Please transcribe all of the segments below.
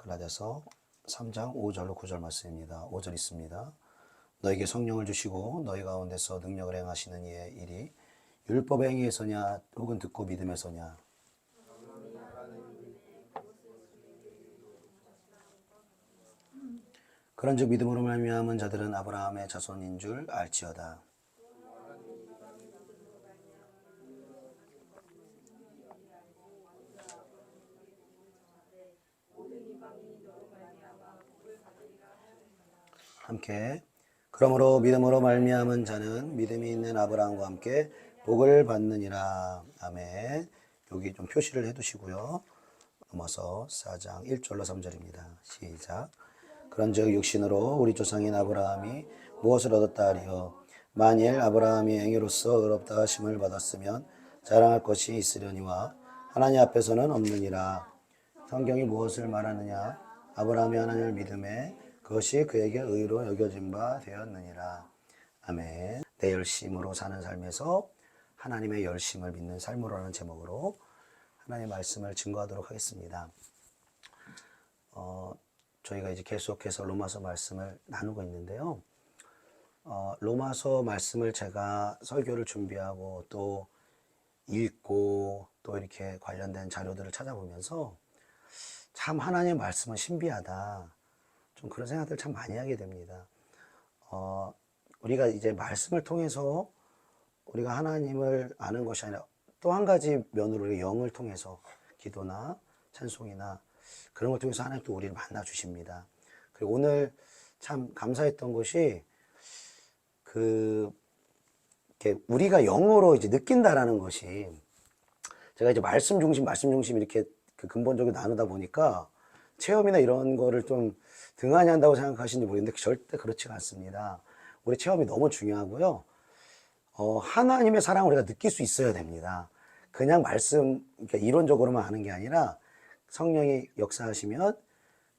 갈라디아서 3장 5절로 9절 말씀입니다. 5절 있습니다. 너에게 성령을 주시고 너희 가운데서 능력을 행하시는 이의 일이 율법의 행위에서냐 혹은 듣고 믿음에서냐. 그런즉 믿음으로 말미암은 자들은 아브라함의 자손인 줄 알지어다. 함께. 그러므로 믿음으로 말미암은 자는 믿음이 있는 아브라함과 함께 복을 받느니라. 아멘. 여기 좀 표시를 해두시고요. 넘어서 4장 1절로 3절입니다. 시작. 그런즉 육신으로 우리 조상인 아브라함이 무엇을 얻었다 하리요. 만일 아브라함이 행위로서 의롭다 하심을 받았으면 자랑할 것이 있으려니와 하나님 앞에서는 없느니라. 성경이 무엇을 말하느냐. 아브라함이 하나님을 믿음에 그것이 그에게 의로 여겨진 바 되었느니라. 아멘. 내 열심으로 사는 삶에서 하나님의 열심을 믿는 삶으로라는 제목으로 하나님의 말씀을 증거하도록 하겠습니다. 저희가 이제 계속해서 로마서 말씀을 나누고 있는데요. 로마서 말씀을 제가 설교를 준비하고 또 읽고 또 이렇게 관련된 자료들을 찾아보면서 참 하나님의 말씀은 신비하다. 좀 그런 생각들 참 많이 하게 됩니다. 우리가 이제 말씀을 통해서 우리가 하나님을 아는 것이 아니라 또 한 가지 면으로 우리가 영을 통해서 기도나 찬송이나 그런 걸 통해서 하나님 또 우리를 만나 주십니다. 그리고 오늘 참 감사했던 것이 이렇게 우리가 영어로 이제 느낀다라는 것이 제가 이제 말씀 중심 이렇게 근본적으로 나누다 보니까 체험이나 이런 거를 좀 등한히 한다고 생각하시는지 모르겠는데 절대 그렇지가 않습니다. 우리 체험이 너무 중요하고요. 하나님의 사랑을 우리가 느낄 수 있어야 됩니다. 그냥 말씀, 그러니까 이론적으로만 하는 게 아니라 성령이 역사하시면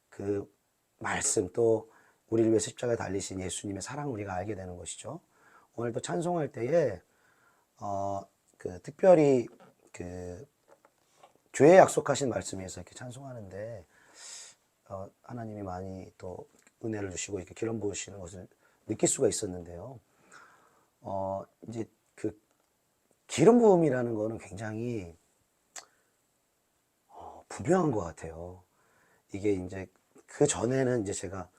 그 말씀 또 우리를 위해 십자가에 달리신 예수님의 사랑을 우리가 알게 되는 것이죠. 오늘도 찬송할 때에 특별히 죄에 약속하신 말씀에서 이렇게 찬송하는데 하나님이 많이 또 은혜를 주시고 이렇게 기름 부으시는 것을 느낄 수가 있었는데요. 이제 기름 부음이라는 거는 굉장히 분명한 것 같아요. 이게 이제 그 전에는 이제 제가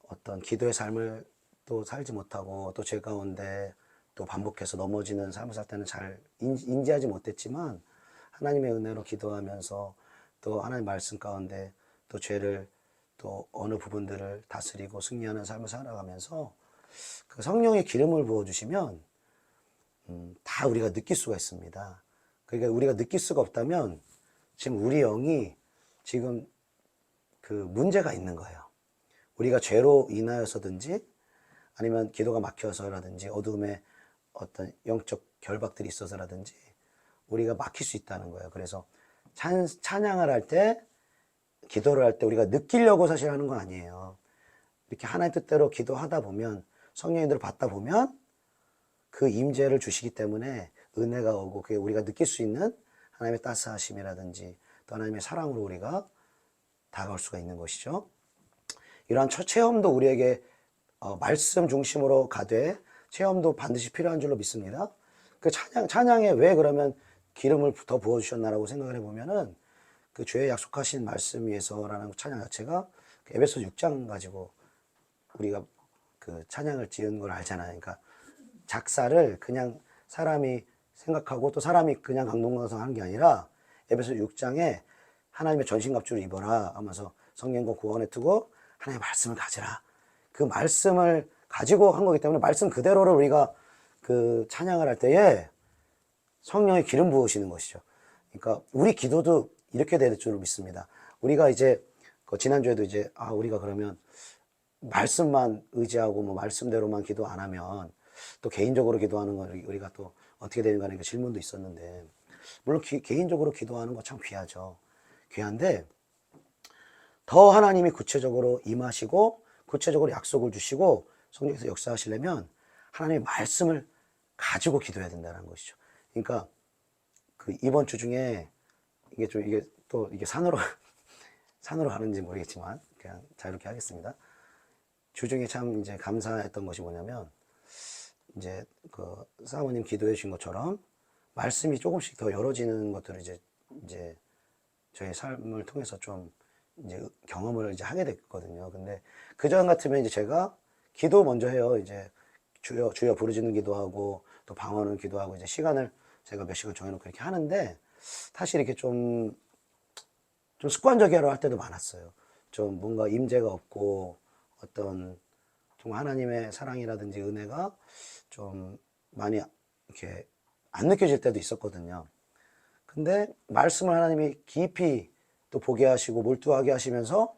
어떤 기도의 삶을 또 살지 못하고 또 제 가운데 또 반복해서 넘어지는 삶을 살 때는 잘 인지하지 못했지만 하나님의 은혜로 기도하면서 또 하나님 말씀 가운데 또 죄를 또 어느 부분들을 다스리고 승리하는 삶을 살아가면서 그 성령의 기름을 부어주시면 다 우리가 느낄 수가 있습니다. 그러니까 우리가 느낄 수가 없다면 지금 우리 영이 지금 문제가 있는 거예요. 우리가 죄로 인하여서든지 아니면 기도가 막혀서라든지 어두움에 어떤 영적 결박들이 있어서라든지 우리가 막힐 수 있다는 거예요. 그래서 찬양을 할 때, 기도를 할 때 우리가 느끼려고 사실 하는 건 아니에요. 이렇게 하나님 뜻대로 기도하다 보면 성령님들을 받다 보면 그 임재를 주시기 때문에 은혜가 오고 그게 우리가 느낄 수 있는 하나님의 따스하심이라든지 또 하나님의 사랑으로 우리가 다가올 수가 있는 것이죠. 이러한 첫 체험도 우리에게 말씀 중심으로 가되 체험도 반드시 필요한 줄로 믿습니다. 그 찬양에 왜 그러면 기름을 더 부어주셨나라고 생각을 해보면은 그 죄에 약속하신 말씀 위해서라는 찬양 자체가 에베소 6장 가지고 우리가 그 찬양을 지은 걸 알잖아요. 그러니까 작사를 그냥 사람이 생각하고 또 사람이 그냥 강동강성 하는 게 아니라 에베소 6장에 하나님의 전신갑주를 입어라 하면서 성령과 구원에 두고 하나님의 말씀을 가지라. 그 말씀을 가지고 한 거기 때문에 말씀 그대로를 우리가 그 찬양을 할 때에 성령의 기름 부으시는 것이죠. 그러니까 우리 기도도 이렇게 될 줄을 믿습니다. 우리가 이제 지난주에도 이제 우리가 그러면 말씀만 의지하고 뭐 말씀대로만 기도 안 하면 또 개인적으로 기도하는 거 우리가 또 어떻게 되는가 하는 질문도 있었는데 물론 개인적으로 기도하는 거 참 귀하죠. 귀한데 더 하나님이 구체적으로 임하시고 구체적으로 약속을 주시고 성령에서 역사하시려면 하나님의 말씀을 가지고 기도해야 된다는 것이죠. 그러니까 이번 주 중에 이게 산으로 산으로 가는지 모르겠지만 그냥 자유롭게 하겠습니다. 주중에 참 이제 감사했던 것이 뭐냐면 이제 그 사모님 기도해 주신 것처럼 말씀이 조금씩 더 열어지는 것들을 이제 저의 삶을 통해서 좀 이제 경험을 이제 하게 됐거든요. 근데 그전 같으면 이제 제가 기도 먼저 해요. 이제 주여 주여 부르짖는 기도하고 또 방언을 기도하고 이제 시간을 제가 몇 시간 정해놓고 이렇게 하는데 사실 이렇게 좀 습관적이라 할 때도 많았어요. 좀 뭔가 임재가 없고 어떤 좀 하나님의 사랑이라든지 은혜가 좀 많이 이렇게 안 느껴질 때도 있었거든요. 근데 말씀을 하나님이 깊이 또 보게 하시고 몰두하게 하시면서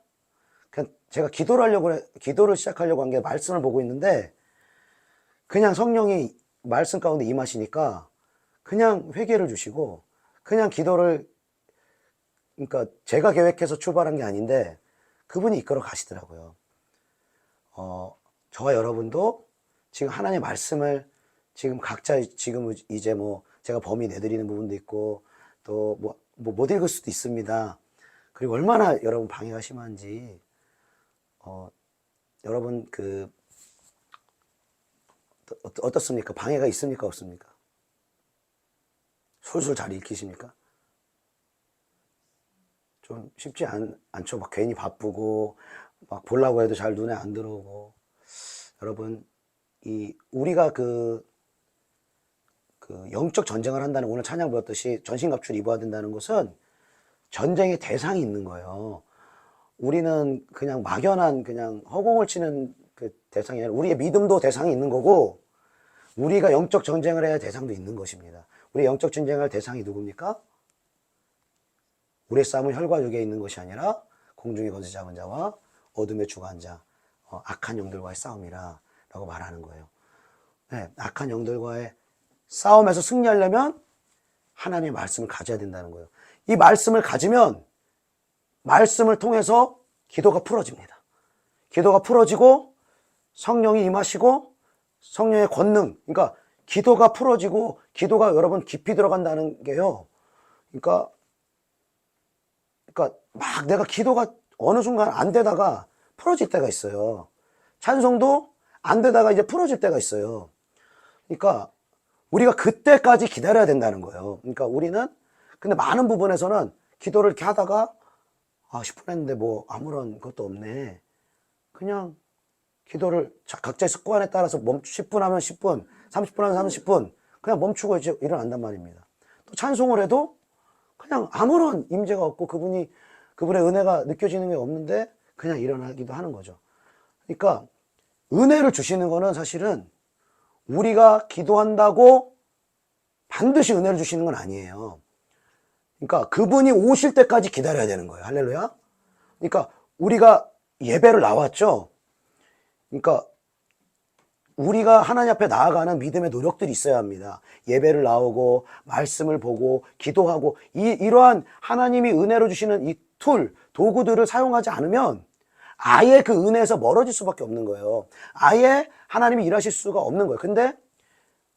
그냥 제가 기도를 시작하려고 한 게 말씀을 보고 있는데 그냥 성령이 말씀 가운데 임하시니까 그냥 회개를 주시고 그냥 기도를 그러니까 제가 계획해서 출발한 게 아닌데 그분이 이끌어 가시더라고요. 저와 여러분도 지금 하나님의 말씀을 지금 각자 지금 이제 뭐 제가 범위 내드리는 부분도 있고 또 못 읽을 수도 있습니다. 그리고 얼마나 여러분 방해가 심한지 여러분 어떻습니까? 방해가 있습니까? 없습니까? 술술 잘 읽히십니까? 좀 쉽지 않죠. 막 괜히 바쁘고 막 보려고 해도 잘 눈에 안 들어오고. 여러분 우리가 그 영적 전쟁을 한다는 오늘 찬양 배웠듯이 전신갑주를 입어야 된다는 것은 전쟁의 대상이 있는 거예요. 우리는 그냥 막연한 그냥 허공을 치는 그 대상이 아니라 우리의 믿음도 대상이 있는 거고 우리가 영적 전쟁을 해야 대상도 있는 것입니다. 우리 영적 전쟁을 할 대상이 누굽니까? 우리의 싸움은 혈과 육에 있는 것이 아니라 공중에 거저 잡은 자와 어둠에 주관한 자 악한 영들과의 싸움이라 라고 말하는 거예요. 네, 악한 영들과의 싸움에서 승리하려면 하나님의 말씀을 가져야 된다는 거예요. 이 말씀을 가지면 말씀을 통해서 기도가 풀어집니다. 기도가 풀어지고 성령이 임하시고 성령의 권능, 그러니까 기도가 풀어지고 기도가 여러분 깊이 들어간다는 게요. 그러니까 막 내가 기도가 어느 순간 안 되다가 풀어질 때가 있어요. 찬송도 안 되다가 이제 풀어질 때가 있어요. 그러니까 우리가 그때까지 기다려야 된다는 거예요. 그러니까 우리는 근데 많은 부분에서는 기도를 이렇게 하다가 10분 했는데 뭐 아무런 것도 없네. 그냥 기도를 각자의 습관에 따라서 10분 하면 10분, 30분 하면 30분 그냥 멈추고 이제 일어난단 말입니다. 또 찬송을 해도 그냥 아무런 임재가 없고 그분의 은혜가 느껴지는 게 없는데 그냥 일어나기도 하는 거죠. 그러니까 은혜를 주시는 거는 사실은 우리가 기도한다고 반드시 은혜를 주시는 건 아니에요. 그러니까 그분이 오실 때까지 기다려야 되는 거예요. 할렐루야. 그러니까 우리가 예배를 나왔죠. 그러니까 우리가 하나님 앞에 나아가는 믿음의 노력들이 있어야 합니다. 예배를 나오고 말씀을 보고 기도하고 이러한 하나님이 은혜로 주시는 이 도구들을 사용하지 않으면 아예 그 은혜에서 멀어질 수밖에 없는 거예요. 아예 하나님이 일하실 수가 없는 거예요. 근데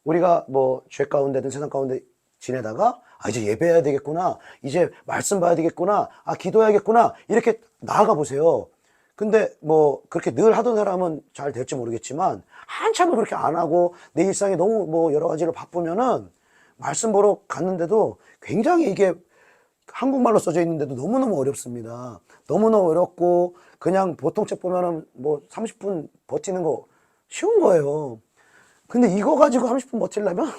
우리가 뭐 죄 가운데든 세상 가운데 지내다가 이제 예배해야 되겠구나, 이제 말씀 봐야 되겠구나, 기도해야겠구나 이렇게 나아가 보세요. 근데 뭐 그렇게 늘 하던 사람은 잘 될지 모르겠지만 한참을 그렇게 안 하고 내 일상이 너무 뭐 여러 가지로 바쁘면은 말씀 보러 갔는데도 굉장히 이게 한국말로 써져 있는데도 너무너무 어렵습니다. 너무너무 어렵고 그냥 보통 책 보면은 뭐 30분 버티는 거 쉬운 거예요. 근데 이거 가지고 30분 버티려면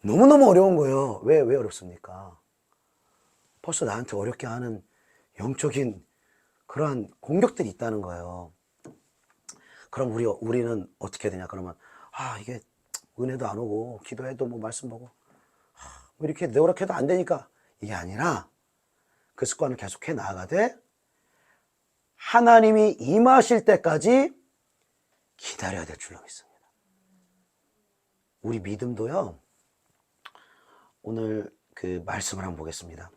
너무너무 어려운 거예요. 왜 어렵습니까? 벌써 나한테 어렵게 하는 영적인 그러한 공격들이 있다는 거예요. 그럼 우리는 어떻게 되냐? 그러면 이게 은혜도 안 오고 기도해도 뭐 말씀 보고 뭐 이렇게 노력해도 안 되니까 이게 아니라 그 습관을 계속해 나아가되 하나님이 임하실 때까지 기다려야 될 줄로 믿습니다. 우리 믿음도요. 오늘 그 말씀을 한번 보겠습니다.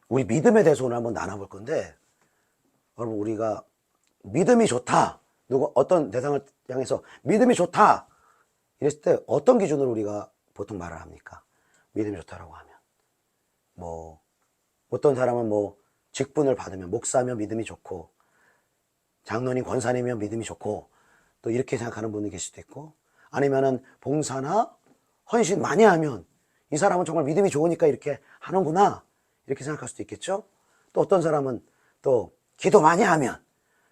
우리 믿음에 대해서 오늘 한번 나눠볼 건데 여러분 우리가 믿음이 좋다. 어떤 대상을 향해서 믿음이 좋다. 이랬을 때 어떤 기준으로 우리가 보통 말을 합니까? 믿음이 좋다라고 하면. 뭐 어떤 사람은 뭐 직분을 받으면 목사면 믿음이 좋고 장로님 권사님이면 믿음이 좋고 또 이렇게 생각하는 분이 계실 수도 있고 아니면은 봉사나 헌신 많이 하면 이 사람은 정말 믿음이 좋으니까 이렇게 하는구나 이렇게 생각할 수도 있겠죠. 또 어떤 사람은 또 기도 많이 하면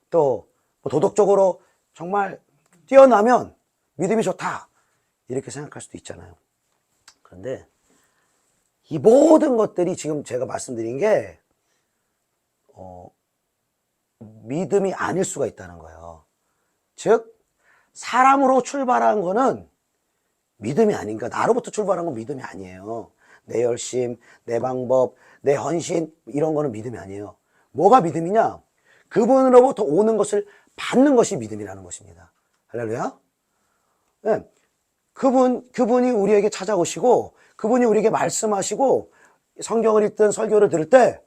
또 도덕적으로 정말 뛰어나면 믿음이 좋다 이렇게 생각할 수도 있잖아요. 그런데 이 모든 것들이 지금 제가 말씀드린 게 믿음이 아닐 수가 있다는 거예요. 즉 사람으로 출발한 거는 믿음이 아닌가. 나로부터 출발한 건 믿음이 아니에요. 내 열심, 내 방법, 내 헌신 이런 거는 믿음이 아니에요. 뭐가 믿음이냐? 그분으로부터 오는 것을 받는 것이 믿음이라는 것입니다. 할렐루야. 네. 그분이 우리에게 찾아오시고 그분이 우리에게 말씀하시고 성경을 읽든 설교를 들을 때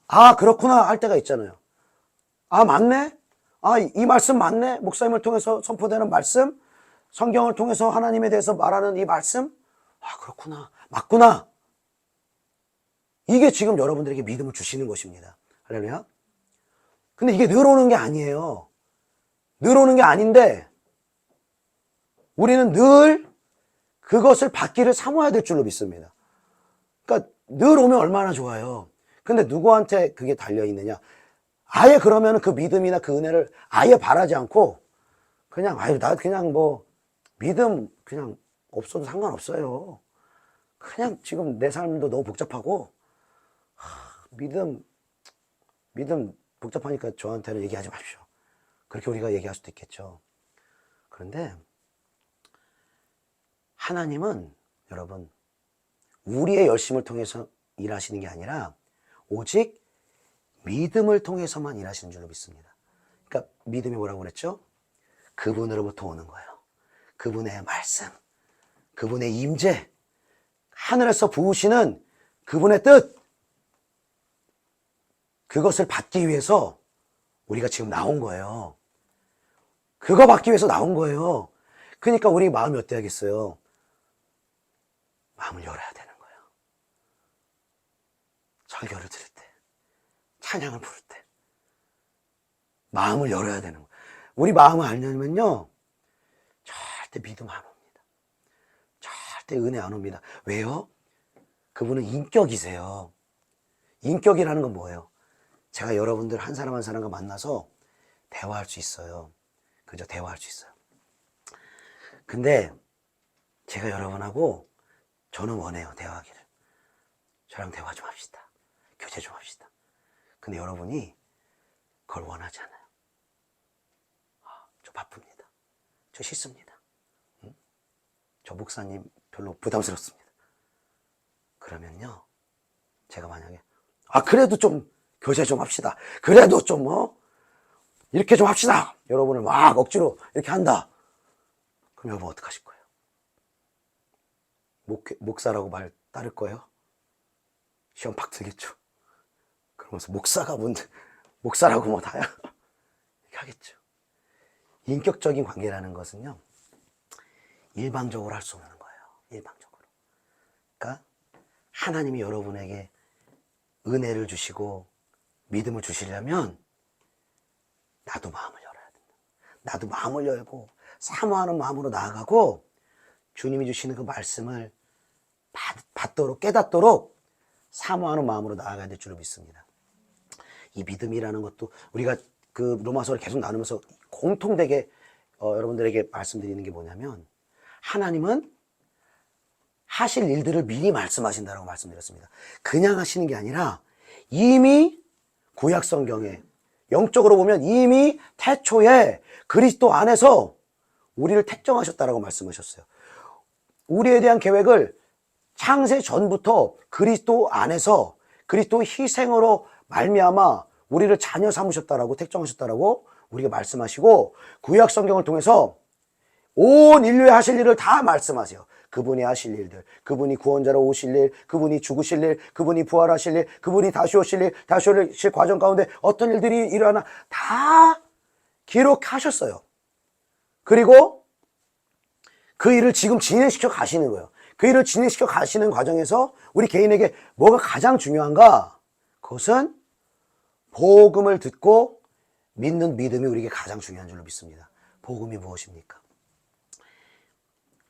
아 그렇구나 할 때가 있잖아요. 아 맞네? 아 이 말씀 맞네? 목사님을 통해서 선포되는 말씀? 성경을 통해서 하나님에 대해서 말하는 이 말씀? 아 그렇구나 맞구나. 이게 지금 여러분들에게 믿음을 주시는 것입니다. 할렐루야. 근데 이게 늘 오는 게 아니에요. 늘 오는 게 아닌데 우리는 늘 그것을 받기를 사모해야 될 줄로 믿습니다. 그러니까 늘 오면 얼마나 좋아요. 근데 누구한테 그게 달려있느냐. 아예 그러면 그 믿음이나 그 은혜를 아예 바라지 않고 그냥 아유 나 그냥 뭐 믿음 그냥 없어도 상관없어요. 그냥 지금 내 삶도 너무 복잡하고 믿음 복잡하니까 저한테는 얘기하지 마십시오. 그렇게 우리가 얘기할 수도 있겠죠. 그런데 하나님은 여러분 우리의 열심을 통해서 일하시는 게 아니라 오직 믿음을 통해서만 일하시는 줄로 믿습니다. 그러니까 믿음이 뭐라고 그랬죠? 그분으로부터 오는 거예요. 그분의 말씀, 그분의 임재, 하늘에서 부으시는 그분의 뜻, 그것을 받기 위해서 우리가 지금 나온 거예요. 그거 받기 위해서 나온 거예요. 그러니까 우리 마음이 어때야겠어요? 마음을 열어야 되는 거예요. 설교를 들을 때, 찬양을 부를 때 마음을 열어야 되는 거예요. 우리 마음을 알려면요 절대 믿음 안 옵니다. 절대 은혜 안 옵니다. 왜요? 그분은 인격이세요. 인격이라는 건 뭐예요? 제가 여러분들 한 사람 한 사람과 만나서 대화할 수 있어요. 그죠? 대화할 수 있어요. 근데 제가 여러분하고 저는 원해요. 대화하기를. 저랑 대화 좀 합시다. 교제 좀 합시다. 근데 여러분이 그걸 원하지 않아요. 저 바쁩니다. 저 싫습니다. 응? 저 목사님 별로 부담스럽습니다. 그러면요 제가 만약에 그래도 좀 교제 좀 합시다. 그래도 좀 이렇게 좀 합시다. 여러분을 막 억지로 이렇게 한다. 그럼 여러분 어떡하실 거예요? 목사라고 말 따를 거예요? 시험 팍 들겠죠. 그러면서 목사가 뭔데 목사라고 뭐 다야? 이렇게 하겠죠. 인격적인 관계라는 것은요 일방적으로 할 수 없는 거예요. 일방적으로. 그러니까 하나님이 여러분에게 은혜를 주시고 믿음을 주시려면 나도 마음을 열어야 된다. 나도 마음을 열고 사모하는 마음으로 나아가고 주님이 주시는 그 말씀을 받도록 깨닫도록 사모하는 마음으로 나아가야 될 줄로 믿습니다. 이 믿음이라는 것도 우리가 그 로마서를 계속 나누면서 공통되게 여러분들에게 말씀드리는 게 뭐냐면 하나님은 하실 일들을 미리 말씀하신다라고 말씀드렸습니다. 그냥 하시는 게 아니라 이미 구약 성경에 영적으로 보면 이미 태초에 그리스도 안에서 우리를 택정하셨다라고 말씀하셨어요. 우리에 대한 계획을 창세 전부터 그리스도 안에서 그리스도 희생으로 말미암아 우리를 자녀 삼으셨다라고 택정하셨다라고 우리가 말씀하시고 구약 성경을 통해서 온 인류에 하실 일을 다 말씀하세요. 그분이 하실 일들, 그분이 구원자로 오실 일, 그분이 죽으실 일, 그분이 부활하실 일, 그분이 다시 오실 일, 다시 오실 과정 가운데 어떤 일들이 일어나 다 기록하셨어요. 그리고 그 일을 지금 진행시켜 가시는 거예요. 그 일을 진행시켜 가시는 과정에서 우리 개인에게 뭐가 가장 중요한가? 그것은 복음을 듣고 믿는 믿음이 우리에게 가장 중요한 줄로 믿습니다. 복음이 무엇입니까?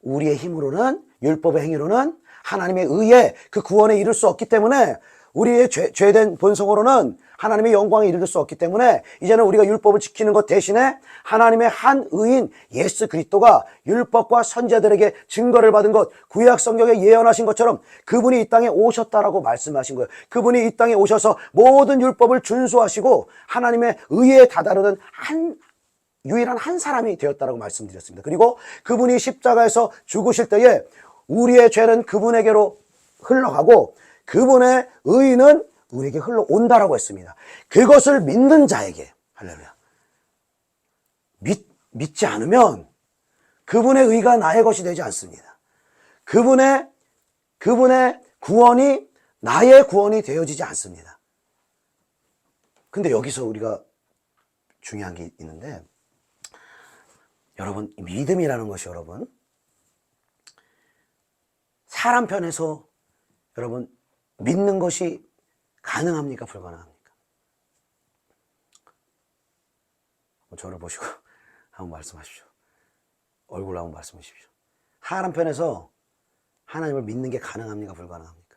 우리의 힘으로는, 율법의 행위로는 하나님의 의에 그 구원에 이를 수 없기 때문에, 우리의 죄된 본성으로는 하나님의 영광에 이를 수 없기 때문에, 이제는 우리가 율법을 지키는 것 대신에 하나님의 한 의인 예수 그리스도가 율법과 선지자들에게 증거를 받은 것, 구약 성경에 예언하신 것처럼 그분이 이 땅에 오셨다라고 말씀하신 거예요. 그분이 이 땅에 오셔서 모든 율법을 준수하시고 하나님의 의에 다다르는 유일한 한 사람이 되었다라고 말씀드렸습니다. 그리고 그분이 십자가에서 죽으실 때에 우리의 죄는 그분에게로 흘러가고 그분의 의는 우리에게 흘러온다라고 했습니다. 그것을 믿는 자에게, 할렐루야, 믿지 않으면 그분의 의가 나의 것이 되지 않습니다. 그분의 구원이 나의 구원이 되어지지 않습니다. 근데 여기서 우리가 중요한 게 있는데, 여러분, 믿음이라는 것이 여러분, 사람 편에서 여러분 믿는 것이 가능합니까? 불가능합니까? 저를 보시고 한번 말씀하십시오. 얼굴로 한번 말씀해 주십시오. 사람 편에서 하나님을 믿는 게 가능합니까? 불가능합니까?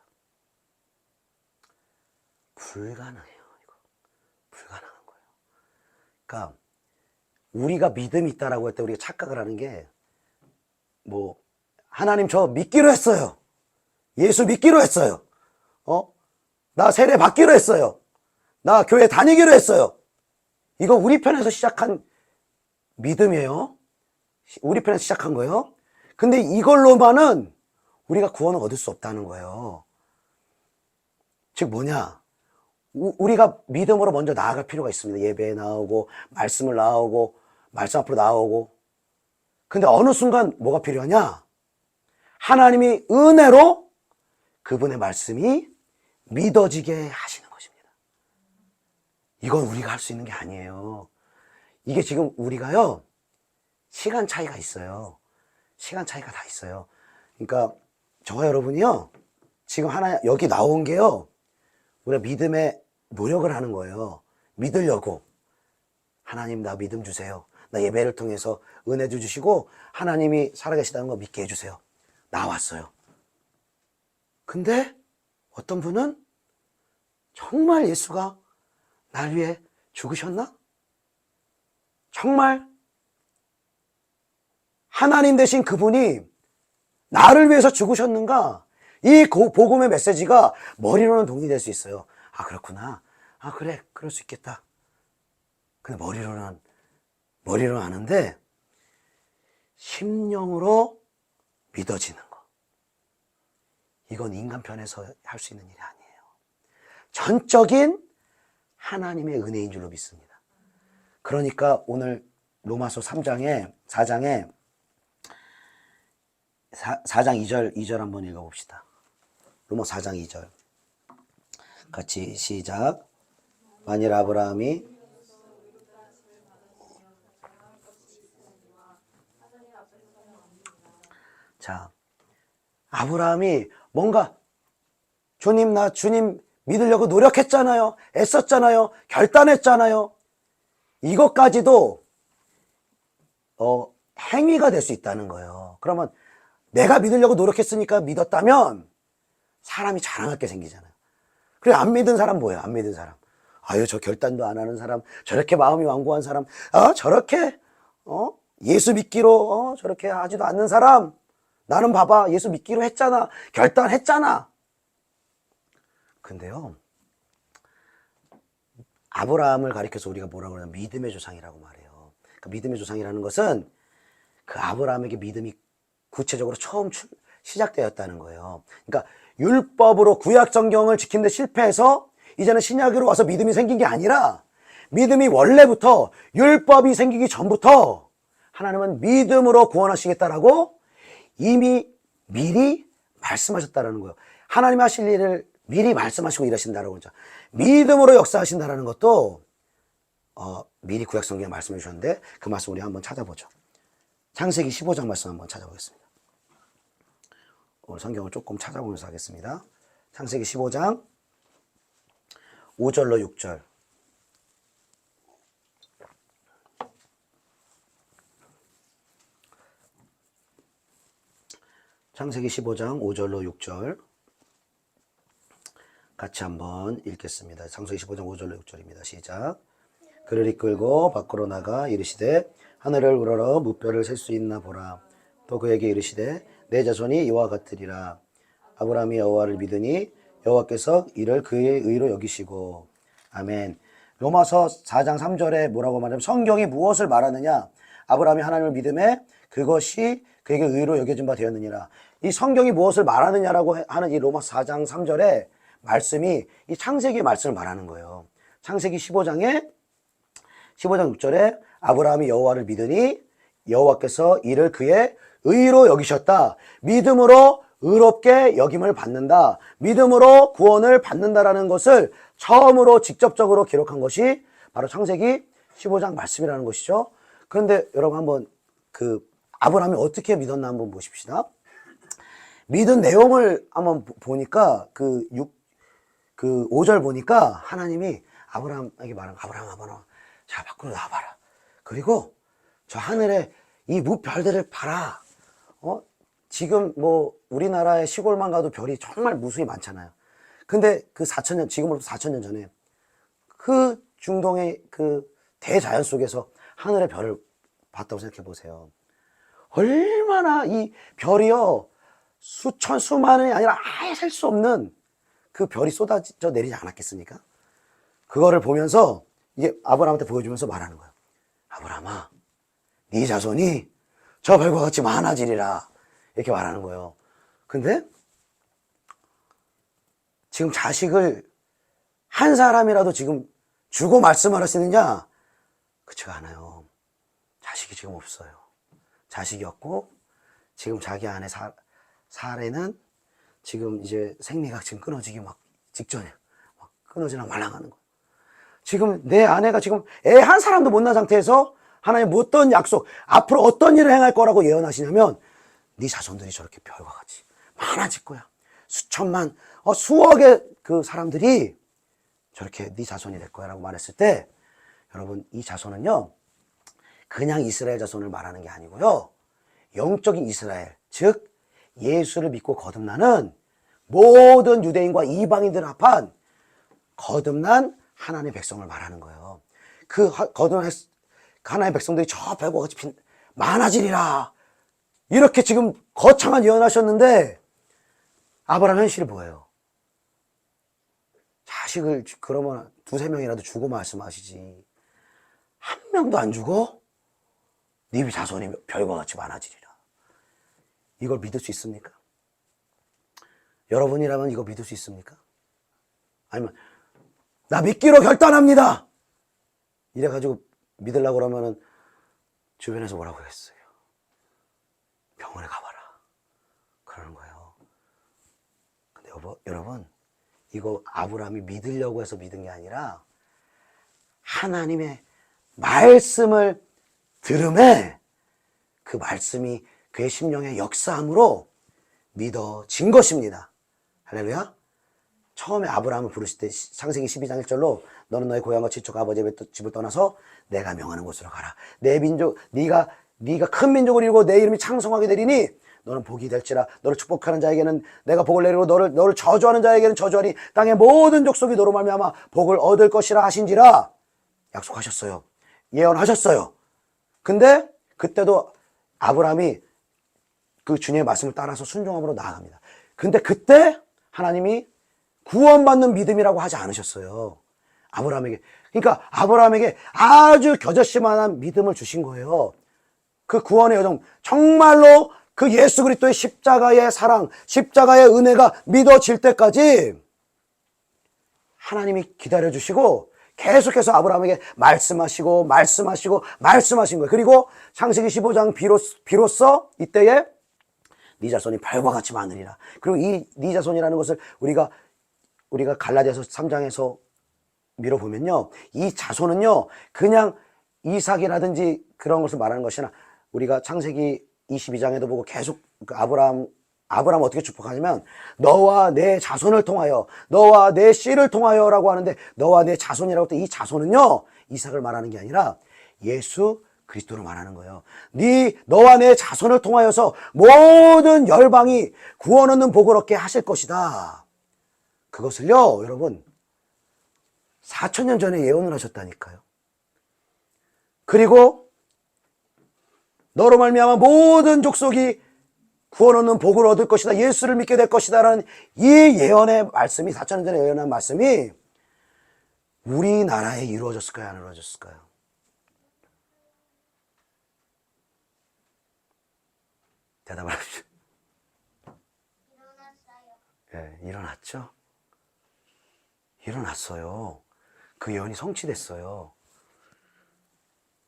불가능해요. 이거 불가능한 거예요. 그러니까 우리가 믿음이 있다라고 할 때 우리가 착각을 하는 게, 하나님 저 믿기로 했어요. 예수 믿기로 했어요. 나 세례 받기로 했어요. 나 교회 다니기로 했어요. 이거 우리 편에서 시작한 믿음이에요. 우리 편에서 시작한 거예요. 근데 이걸로만은 우리가 구원을 얻을 수 없다는 거예요. 즉 뭐냐? 우리가 믿음으로 먼저 나아갈 필요가 있습니다. 예배에 나오고, 말씀을 나오고, 말씀 앞으로 나오고. 근데 어느 순간 뭐가 필요하냐? 하나님이 은혜로 그분의 말씀이 믿어지게 하시는 것입니다. 이건 우리가 할 수 있는 게 아니에요. 이게 지금 우리가요, 시간 차이가 있어요. 시간 차이가 다 있어요. 그러니까 저와 여러분이요, 지금 여기 나온 게요, 우리가 믿음에 노력을 하는 거예요. 믿으려고. 하나님 나 믿음 주세요. 나 예배를 통해서 은혜도 주시고 하나님이 살아계시다는 거 믿게 해주세요. 나왔어요. 근데 어떤 분은 정말 예수가 날 위해 죽으셨나? 정말 하나님 되신 그분이 나를 위해서 죽으셨는가? 이 복음의 메시지가 머리로는 동의될 수 있어요. 아, 그렇구나. 아, 그래. 그럴 수 있겠다. 근데 머리로는 아는데 심령으로 믿어지는 거, 이건 인간 편에서 할 수 있는 일이 아니에요. 전적인 하나님의 은혜인 줄로 믿습니다. 그러니까 오늘 로마서 4장에 4장 2절 한번 읽어봅시다. 로마 4장 2절 같이 시작. 만일 아브라함이 아브라함이 뭔가 나 주님 믿으려고 노력했잖아요. 애썼잖아요. 결단했잖아요. 이것까지도 행위가 될 수 있다는 거예요. 그러면 내가 믿으려고 노력했으니까 믿었다면 사람이 자랑할 게 생기잖아요. 그래, 안 믿은 사람 뭐예요? 안 믿은 사람. 아유, 저 결단도 안 하는 사람, 저렇게 마음이 완고한 사람, 저렇게 예수 믿기로 저렇게 하지도 않는 사람, 나는 봐봐, 예수 믿기로 했잖아, 결단했잖아. 근데요, 아브라함을 가리켜서 우리가 뭐라고 하냐면 믿음의 조상이라고 말해요. 그러니까 믿음의 조상이라는 것은 그 아브라함에게 믿음이 구체적으로 처음 시작되었다는 거예요. 그러니까 율법으로 구약 성경을 지키는데 실패해서 이제는 신약으로 와서 믿음이 생긴 게 아니라, 믿음이 원래부터 율법이 생기기 전부터 하나님은 믿음으로 구원하시겠다라고 이미 미리 말씀하셨다라는 거예요. 하나님 하실 일을 미리 말씀하시고 일하신다라고 하죠. 믿음으로 역사하신다라는 것도 미리 구약 성경에 말씀해 주셨는데, 그 말씀 우리 한번 찾아보죠. 창세기 15장 말씀 한번 찾아보겠습니다. 오늘 성경을 조금 찾아보면서 하겠습니다. 창세기 15장 5절로 6절. 창세기 15장 5절로 6절 같이 한번 읽겠습니다. 창세기 15장 5절로 6절입니다. 시작. 그를 이끌고 밖으로 나가 이르시되 하늘을 우러러 무뼈를 셀 수 있나 보라. 또 그에게 이르시되 내 자손이 이와 같으리라. 아브라함이 여호와를 믿으니 여호와께서 이를 그의 의로 여기시고. 아멘. 로마서 4장 3절에 뭐라고 말하면 성경이 무엇을 말하느냐? 아브라함이 하나님을 믿음에 그것이 그에게 의로 여겨진 바 되었느니라. 이 성경이 무엇을 말하느냐라고 하는 이 로마서 4장 3절에 말씀이 이 창세기의 말씀을 말하는 거예요. 창세기 15장 6절에 아브라함이 여호와를 믿으니 여호와께서 이를 그의 의로 여기셨다. 믿음으로 의롭게 여김을 받는다. 믿음으로 구원을 받는다라는 것을 처음으로 직접적으로 기록한 것이 바로 창세기 15장 말씀이라는 것이죠. 그런데 여러분 한번 아브라함이 어떻게 믿었나 한번 보십시다. 믿은 내용을 한번 보니까 5절 보니까 하나님이 아브라함에게 말한 아브라함 자 밖으로 나와봐라. 그리고 저 하늘에 이 무별들을 봐라. 지금 뭐 우리나라의 시골만 가도 별이 정말 무수히 많잖아요. 근데 그 4,000년, 지금으로부터 4,000년 전에 그 중동의 그 대자연 속에서 하늘의 별을 봤다고 생각해 보세요. 얼마나 이 별이요, 수천, 수만이 아니라 아예 셀 수 없는 그 별이 쏟아져 내리지 않았겠습니까? 그거를 보면서 이게 아브라함한테 보여주면서 말하는 거예요. 아브라함아, 네 자손이 저 별과 같이 많아지리라. 이렇게 말하는 거예요. 근데 지금 자식을 한 사람이라도 지금 주고 말씀을 하시느냐? 그렇지가 않아요. 자식이 지금 없어요. 자식이 없고 지금 자기 안에 사례는 지금 이제 생리가 지금 끊어지기 막 직전이에요. 막 끊어지나 말랑하는 거예요. 지금 내 아내가 지금 애 한 사람도 못 낳은 상태에서 하나님 어떤 약속, 앞으로 어떤 일을 행할 거라고 예언하시냐면 네 자손들이 저렇게 별과 같이 많아질 거야. 수천만, 수억의 그 사람들이 저렇게 네 자손이 될 거야 라고 말했을 때, 여러분 이 자손은요 그냥 이스라엘 자손을 말하는 게 아니고요, 영적인 이스라엘, 즉 예수를 믿고 거듭나는 모든 유대인과 이방인들 합한 거듭난 하나님의 백성을 말하는 거예요. 그 거듭난 하나님의 백성들이 저 별과 같이 많아지리라. 이렇게 지금 거창한 예언하셨는데 아브라함 현실이 뭐예요? 자식을 그러면 2-3명이라도 주고 말씀하시지, 한 명도 안 주고 네 자손이 별과 같이 많아지리라. 이걸 믿을 수 있습니까? 여러분이라면 이거 믿을 수 있습니까? 아니면 나 믿기로 결단합니다 이래가지고 믿으려고 그러면은 주변에서 뭐라고 했어요? 병원에 가봐라 그러는 거예요. 근데 여러분 이거 아브라함이 믿으려고 해서 믿은 게 아니라 하나님의 말씀을 들음에 그 말씀이 그의 심령에 역사함으로 믿어진 것입니다. 할렐루야. 처음에 아브라함을 부르실 때 창세기 12장 1절로 너는 너의 고향과 친척 아버지의 집을 떠나서 내가 명하는 곳으로 가라. 내 민족, 네가 큰 민족을 이루고 내 이름이 창성하게 되리니 너는 복이 될지라. 너를 축복하는 자에게는 내가 복을 내리고 너를 저주하는 자에게는 저주하니 땅의 모든 족속이 너로 말미암아 복을 얻을 것이라 하신지라. 약속하셨어요. 예언하셨어요. 근데 그때도 아브라함이 그 주님의 말씀을 따라서 순종함으로 나아갑니다. 근데 그때 하나님이 구원받는 믿음이라고 하지 않으셨어요. 아브라함에게. 그러니까 아브라함에게 아주 겨자씨만한 믿음을 주신 거예요. 그 구원의 여정, 정말로 그 예수 그리스도의 십자가의 사랑, 십자가의 은혜가 믿어질 때까지 하나님이 기다려주시고 계속해서 아브라함에게 말씀하신 거예요. 그리고 창세기 15장 비로소 이때에 네 자손이 별과 같이 많으리라. 그리고 이 네 자손이라는 것을 우리가 갈라디아서 3장에서 밀어보면요, 이 자손은요 그냥 이삭이라든지 그런 것을 말하는 것이 아니라 우리가 창세기 22장에도 보고 계속 그 아브라함 아브라함 어떻게 축복하냐면 너와 내 자손을 통하여, 너와 내 씨를 통하여 라고 하는데, 너와 내 자손이라고 할 때 이 자손은요 이삭을 말하는 게 아니라 예수 그리스도를 말하는 거예요. 너와 내 자손을 통하여서 모든 열방이 구원 얻는 복을 얻게 하실 것이다. 그것을요 여러분 4000년 전에 예언을 하셨다니까요. 그리고 너로 말미암아 모든 족속이 구원 얻는 복을 얻을 것이다, 예수를 믿게 될 것이다 라는 이 예언의 말씀이, 4000년 전에 예언한 말씀이 우리나라에 이루어졌을까요, 안 이루어졌을까요? 대답을 하십시오. 일어났어요. 예, 일어났죠? 일어났어요. 그 예언이 성취됐어요.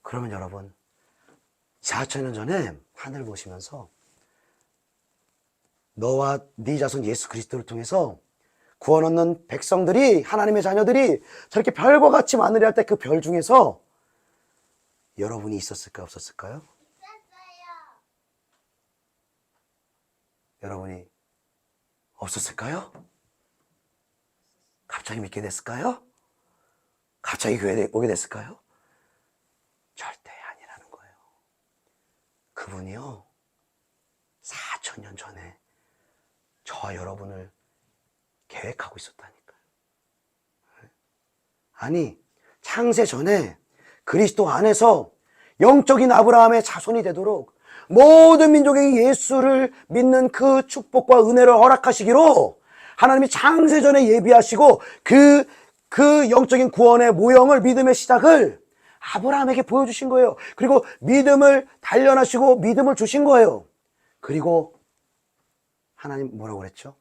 그러면 여러분 4000년 전에 하늘 보시면서 너와 네 자손 예수 그리스도를 통해서 구원 얻는 백성들이, 하나님의 자녀들이 저렇게 별과 같이 많으리 할 때 그 별 중에서 여러분이 있었을까요, 없었을까요? 있었어요. 여러분이 없었을까요? 갑자기 믿게 됐을까요? 갑자기 교회에 오게 됐을까요? 절대 아니라는 거예요. 그분이요 4000년 전에 저와 여러분을 계획하고 있었다니까요. 아니 창세 전에 그리스도 안에서 영적인 아브라함의 자손이 되도록 모든 민족에게 예수를 믿는 그 축복과 은혜를 허락하시기로 하나님이 창세 전에 예비하시고 그 영적인 구원의 모형을, 믿음의 시작을 아브라함에게 보여주신 거예요. 그리고 믿음을 단련하시고 믿음을 주신 거예요. 그리고 하나님 뭐라고 그랬죠?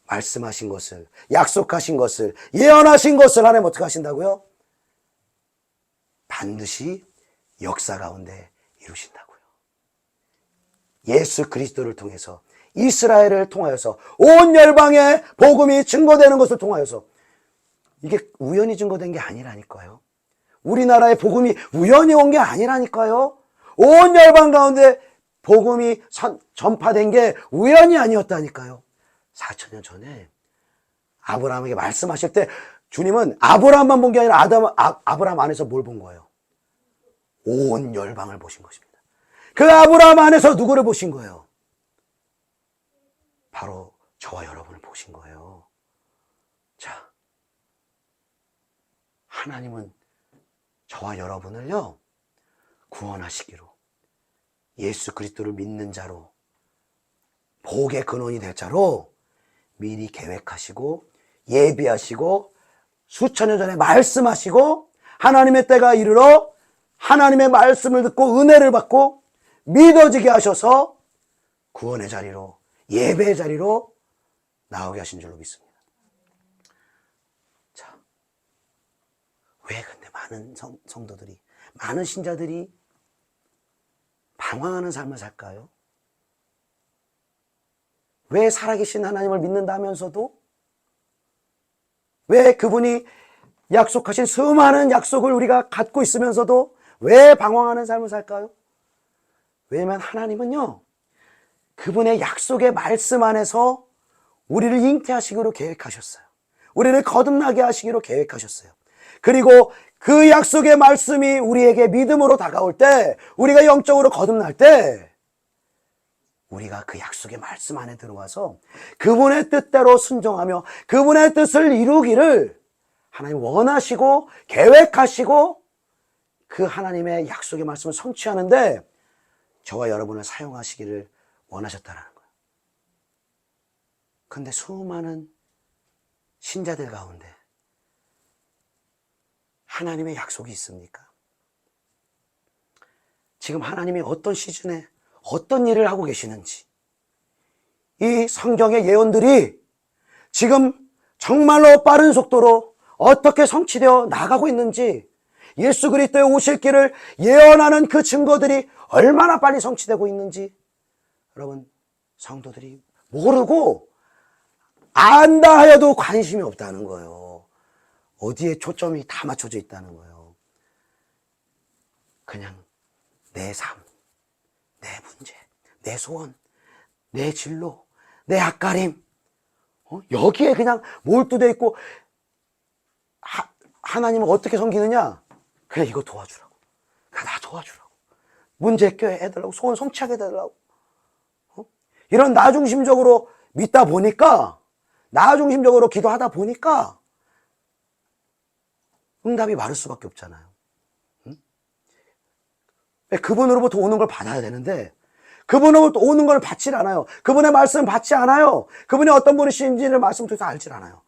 말씀하신 것을, 약속하신 것을, 예언하신 것을 하나님 어떻게 하신다고요? 반드시 역사 가운데 이루신다고요. 예수 그리스도를 통해서, 이스라엘을 통하여서 온 열방에 복음이 증거되는 것을 통하여서, 이게 우연히 증거된 게 아니라니까요. 우리나라에 복음이 우연히 온 게 아니라니까요. 온 열방 가운데 복음이 전파된 게 우연이 아니었다니까요. 4000년 전에 아브라함에게 말씀하실 때 주님은 아브라함만 본 게 아니라 아브라함 안에서 뭘 본 거예요? 온 열방을 보신 것입니다. 그 아브라함 안에서 누구를 보신 거예요? 바로 저와 여러분을 보신 거예요. 자, 하나님은 저와 여러분을요 구원하시기로, 예수 그리스도를 믿는 자로, 복의 근원이 될 자로 미리 계획하시고 예비하시고 수천 년 전에 말씀하시고, 하나님의 때가 이르러 하나님의 말씀을 듣고 은혜를 받고 믿어지게 하셔서 구원의 자리로, 예배의 자리로 나오게 하신 줄로 믿습니다. 자, 왜 근데 많은 성도들이, 많은 신자들이 방황하는 삶을 살까요? 왜 살아계신 하나님을 믿는다면서도, 왜 그분이 약속하신 수많은 약속을 우리가 갖고 있으면서도 왜 방황하는 삶을 살까요? 왜냐하면 하나님은요 그분의 약속의 말씀 안에서 우리를 잉태하시기로 계획하셨어요. 우리를 거듭나게 하시기로 계획하셨어요. 그리고 그 약속의 말씀이 우리에게 믿음으로 다가올 때, 우리가 영적으로 거듭날 때, 우리가 그 약속의 말씀 안에 들어와서 그분의 뜻대로 순종하며 그분의 뜻을 이루기를 하나님 원하시고 계획하시고 그 하나님의 약속의 말씀을 성취하는데 저와 여러분을 사용하시기를 원하셨다는 거예요. 그런데 수많은 신자들 가운데 하나님의 약속이 있습니까? 지금 하나님이 어떤 시즌에 어떤 일을 하고 계시는지, 이 성경의 예언들이 지금 정말로 빠른 속도로 어떻게 성취되어 나가고 있는지, 예수 그리스도의 오실 길을 예언하는 그 증거들이 얼마나 빨리 성취되고 있는지 여러분 성도들이 모르고 안다 하여도 관심이 없다는 거예요. 어디에 초점이 다 맞춰져 있다는 거예요. 그냥 내 삶, 내 문제, 내 소원, 내 진로, 내 앞가림, 여기에 그냥 몰두돼 있고, 하나님을 어떻게 섬기느냐? 그래, 이거 도와주라고. 그래, 나 도와주라고. 문제 해달라고. 소원 성취하게 해달라고. 이런 나 중심적으로 믿다 보니까, 나 중심적으로 기도하다 보니까, 응답이 마를 수밖에 없잖아요. 그분으로부터 오는 걸 받아야 되는데, 그분으로부터 오는 걸 받질 않아요. 그분의 말씀을 받지 않아요. 그분이 어떤 분이신지를 말씀 통해서 알질 않아요.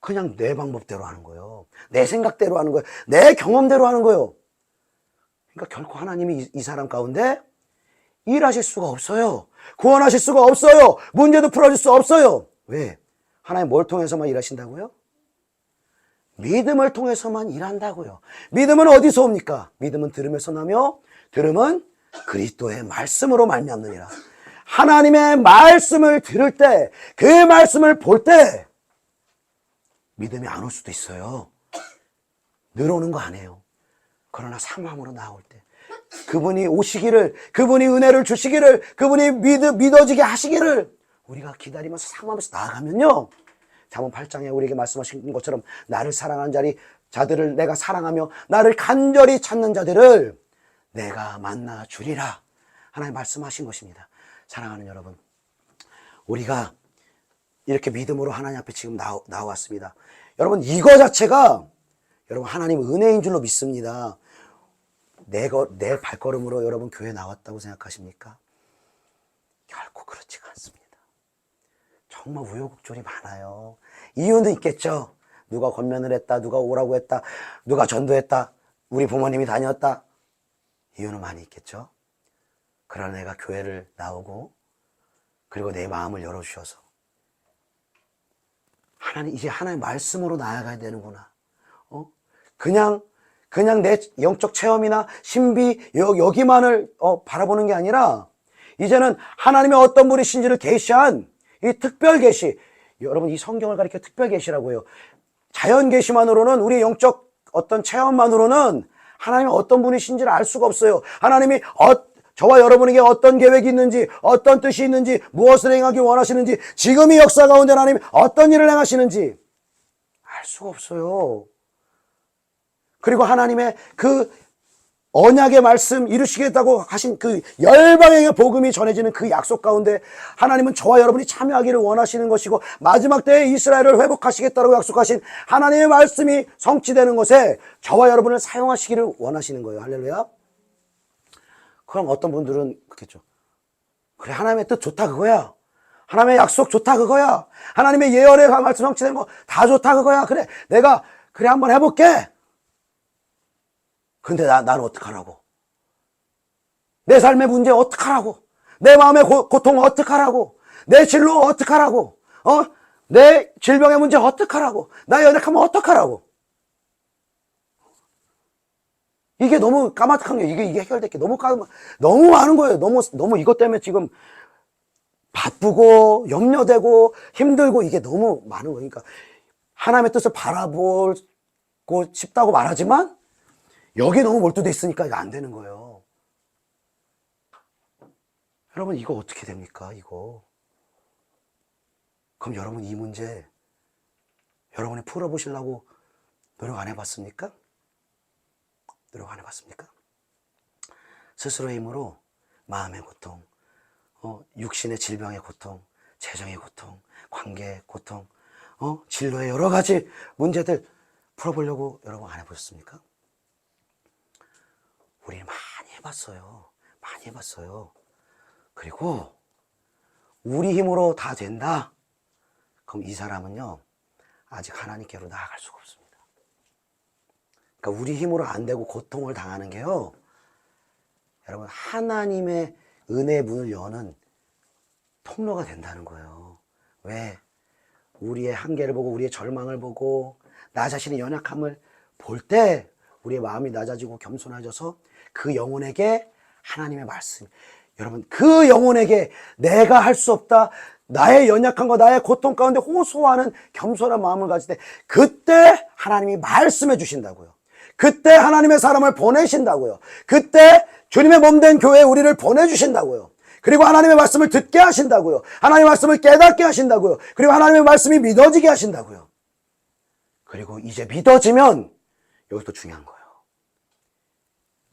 그냥 내 방법대로 하는 거예요. 내 생각대로 하는 거예요. 내 경험대로 하는 거예요. 그러니까 결코 하나님이 이 사람 가운데 일하실 수가 없어요. 구원하실 수가 없어요. 문제도 풀어줄 수 없어요. 왜? 하나님 뭘 통해서만 일하신다고요? 믿음을 통해서만 일한다고요. 믿음은 어디서 옵니까? 믿음은 들음에서 나며 들음은 그리스도의 말씀으로 말미암느니라. 하나님의 말씀을 들을 때, 그 말씀을 볼 때 믿음이 안 올 수도 있어요. 늘어오는 거 아니에요. 그러나 상황으로 나올 때 그분이 오시기를, 그분이 은혜를 주시기를, 그분이 믿어지게 하시기를 우리가 기다리면서 상황하면서 나아가면요, 잠언 8장에 우리에게 말씀하신 것처럼 나를 사랑하는 자들을 내가 사랑하며 나를 간절히 찾는 자들을 내가 만나 주리라. 하나님 말씀하신 것입니다. 사랑하는 여러분, 우리가 이렇게 믿음으로 하나님 앞에 지금 나왔습니다. 여러분, 이거 자체가 여러분 하나님 은혜인 줄로 믿습니다. 내 발걸음으로 여러분 교회 나왔다고 생각하십니까? 결코 그렇지가 않습니다. 정말 우여곡절이 많아요. 이유는 있겠죠. 누가 권면을 했다, 누가 오라고 했다, 누가 전도했다, 우리 부모님이 다녔다. 이유는 많이 있겠죠. 그러나 내가 교회를 나오고, 그리고 내 마음을 열어주셔서 하나님, 이제 하나님의 말씀으로 나아가야 되는구나. 그냥 내 영적 체험이나 신비 여기만을 바라보는 게 아니라, 이제는 하나님의 어떤 분이신지를 계시한 이 특별 계시, 여러분 이 성경을 가리켜 특별 계시라고 해요. 자연 계시만으로는, 우리 영적 어떤 체험만으로는 하나님이 어떤 분이신지를 알 수가 없어요. 하나님이 저와 여러분에게 어떤 계획이 있는지, 어떤 뜻이 있는지, 무엇을 행하기 원하시는지, 지금 이 역사 가운데 하나님이 어떤 일을 행하시는지 알 수가 없어요. 그리고 하나님의 그 언약의 말씀 이루시겠다고 하신 그 열방에게 복음이 전해지는 그 약속 가운데 하나님은 저와 여러분이 참여하기를 원하시는 것이고, 마지막 때에 이스라엘을 회복하시겠다고 약속하신 하나님의 말씀이 성취되는 것에 저와 여러분을 사용하시기를 원하시는 거예요. 할렐루야. 그럼 어떤 분들은 그렇겠죠. 그래, 하나님의 뜻 좋다 그거야. 하나님의 약속 좋다 그거야. 하나님의 예언의 말씀 성취된 거 다 좋다 그거야. 그래, 내가 그래 한번 해볼게. 근데 나는 어떡하라고? 내 삶의 문제 어떡하라고? 내 마음의 고통 어떡하라고? 내 진로 어떡하라고? 내 질병의 문제 어떡하라고? 나 연약하면 어떡하라고? 이게 너무 까마득한 게, 이게 해결될 게 너무 많은 거예요. 너무 이것 때문에 지금 바쁘고 염려되고 힘들고 이게 너무 많은 거예요. 그러니까 하나님의 뜻을 바라보고 싶다고 말하지만 여기에 너무 몰두돼 있으니까 이거 안 되는 거예요. 여러분, 이거 어떻게 됩니까? 이거. 그럼 여러분, 이 문제 여러분이 풀어보시려고 노력 안 해봤습니까? 노력 안 해봤습니까? 스스로의 힘으로 마음의 고통, 육신의 질병의 고통, 재정의 고통, 관계의 고통, 진로의 여러 가지 문제들 풀어보려고 여러분 안 해보셨습니까? 우리는 많이 해봤어요. 많이 해봤어요. 그리고 우리 힘으로 다 된다? 그럼 이 사람은요, 아직 하나님께로 나아갈 수가 없습니다. 그러니까 우리 힘으로 안 되고 고통을 당하는 게요, 여러분 하나님의 은혜의 문을 여는 통로가 된다는 거예요. 왜? 우리의 한계를 보고, 우리의 절망을 보고, 나 자신의 연약함을 볼 때 우리의 마음이 낮아지고 겸손해져서 그 영혼에게 하나님의 말씀, 여러분 그 영혼에게 내가 할 수 없다, 나의 연약함과 나의 고통 가운데 호소하는 겸손한 마음을 가질 때, 그때 하나님이 말씀해 주신다고요. 그때 하나님의 사람을 보내신다고요. 그때 주님의 몸된 교회에 우리를 보내주신다고요. 그리고 하나님의 말씀을 듣게 하신다고요. 하나님의 말씀을 깨닫게 하신다고요. 그리고 하나님의 말씀이 믿어지게 하신다고요. 그리고 이제 믿어지면, 여기서 또 중요한 거예요.